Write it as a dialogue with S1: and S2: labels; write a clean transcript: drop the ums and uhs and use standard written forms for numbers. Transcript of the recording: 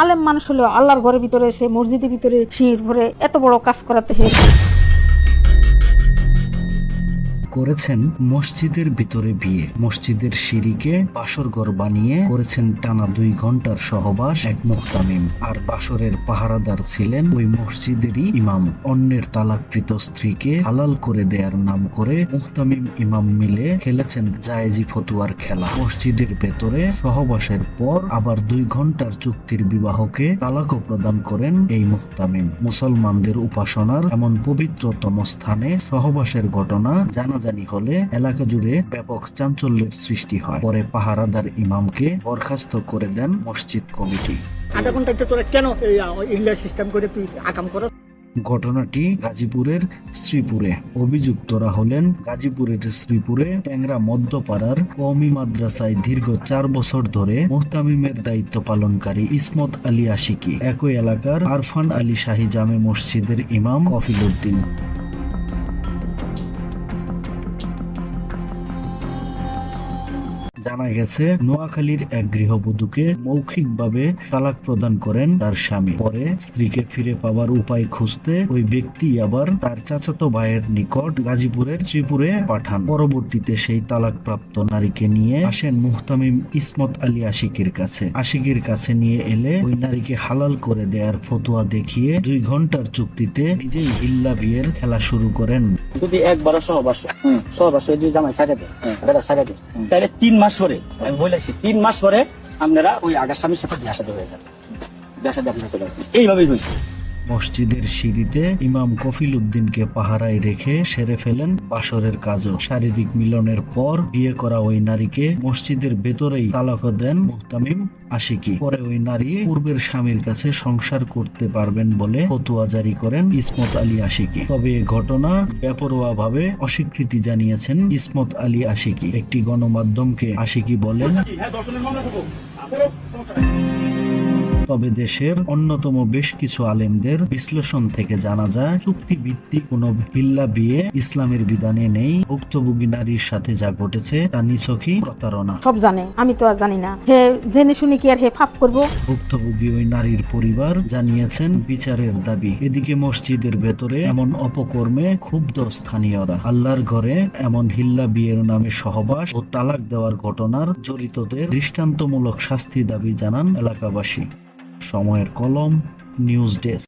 S1: আলেম মানুষ হলেও আল্লাহর ঘরের ভিতরে এসে মসজিদের ভিতরে শির ভরে এত বড় কাজ করাতে
S2: করেছেন মসজিদের ভিতরে বিয়ে, মসজিদের সিঁড়িকে বাসরঘর বানিয়ে করেছেন টানা 2 ঘন্টার সহবাস এক মুহতামিম। আর বাসরের পাহারাদার ছিলেন ওই মসজিদেরই ইমাম। অন্যের তালাককৃত স্ত্রীকে হালাল করে দেওয়ার নাম করে মুহতামিম ইমাম মিলে খেলেছেন জায়েজি ফতুয়ার খেলা। মসজিদের ভেতরে সহবাসের পর আবার 2 ঘন্টার চুক্তির বিবাহকে তালাকও প্রদান করেন এই মুহতামিম। মুসলমানদের উপাসনার এমন পবিত্রতম স্থানে সহবাসের ঘটনা জানাজানি হলে এলাকা জুড়ে ব্যাপক চাঞ্চল্যের সৃষ্টি হয়। পরে পাহারাদার ইমামকে বরখাস্ত করে দেন মসজিদ কমিটি।
S3: আধা ঘন্টাতে তোরা কেন ইল্লার সিস্টেম করে তুই আকাম করস?
S2: ঘটনাটি গাজীপুরের শ্রীপুরে। অভিযুক্তরা হলেন গাজীপুরের শ্রীপুরে ট্যাংরা মধ্যপাড়ার কওমি মাদ্রাসায় দীর্ঘ 4 বছর ধরে মুহতামিমের দায়িত্ব পালনকারী ইসমত আলী আশিকি, একই এলাকার আরফান আলী শাহী জামে মসজিদের ইমাম কফিল উদ্দিন। জানা গেছে নোয়াখালীর এক গৃহবধূকে মৌখিকভাবে তালাক প্রদান করেন তার স্বামী। পরে স্ত্রীকে ফিরে পাওয়ার উপায় খুঁজতে ওই ব্যক্তি আবার তার চাচাতো ভাইয়ের নিকট গাজীপুরের শ্রীপুরে পাঠান। পরবর্তীতে সেই তালাকপ্রাপ্ত নারীকে নিয়ে আসেন মুহতামিম ইসমত আলী আশিকির কাছে। আশিকির কাছে নিয়ে এলে ওই নারীকে হালাল করে দেওয়ার ফতোয়া দেখিয়ে 2 ঘন্টার চুক্তিতে নিজেই হিল্লা বিয়ের খেলা শুরু করেন।
S3: যদি একবার সহবাস যদি জামাই সাইডে দেয়, বেটা সাইডে দেয়, তাহলে 3 মাস পরে আমি বলেছি 3 মাস পরে আপনারা ওই আগের স্বামীর সাথে বিয়ে শাদী হয়ে যাবে। বিয়ে শাদী আপনারা চলে যাবে। এইভাবেই হয়েছে।
S2: মসজিদের সিঁড়িতে ইমাম কফিল উদ্দিনকে পাহারায় রেখে সেরে ফেলেন বাসরের কাজও। শারীরিক মিলনের পর বিয়ে করা ওই নারীকে মসজিদের ভেতরেই তালাক দেন মুহতামিম আশিকি। পরে ওই নারী পূর্বের স্বামীর কাছে সংসার করতে পারবেন বলে ফতোয়া জারি করেন ইসমত আলী আশিকি। তবে এ ঘটনা বেপরোয়াভাবে অস্বীকৃতি জানিয়েছেন ইসমত আলী আশিকি। একটি গণমাধ্যমকে আশিকি বলেন, তবে দেশের অন্যতম বেশ কিছু আলেমদের বিশ্লেষণ থেকে জানা যায় চুক্তিভিত্তিক কোনো হিল্লা বিয়ে ইসলামের বিধানে নেই। ভুক্তভোগী নারীর সাথে যা ঘটেছে তা নিছকই প্রতারণা।
S1: সব জানে, আমি তো আর জানি না। হে জেনে শুনে কি আর হে ফাপ করবো?
S2: ভুক্তভোগী ওই নারীর পরিবার জানিয়েছেন বিচারের দাবি। এদিকে মসজিদের ভেতরে এমন অপকর্মে ক্ষুব্ধ স্থানীয়রা। আল্লাহর ঘরে এমন হিল্লা বিয়ের নামে সহবাস ও তালাক দেওয়ার ঘটনার জড়িতদের দৃষ্টান্তমূলক শাস্তি দাবি জানান এলাকাবাসী। সময়ের কলম, নিউজ ডেস্ক।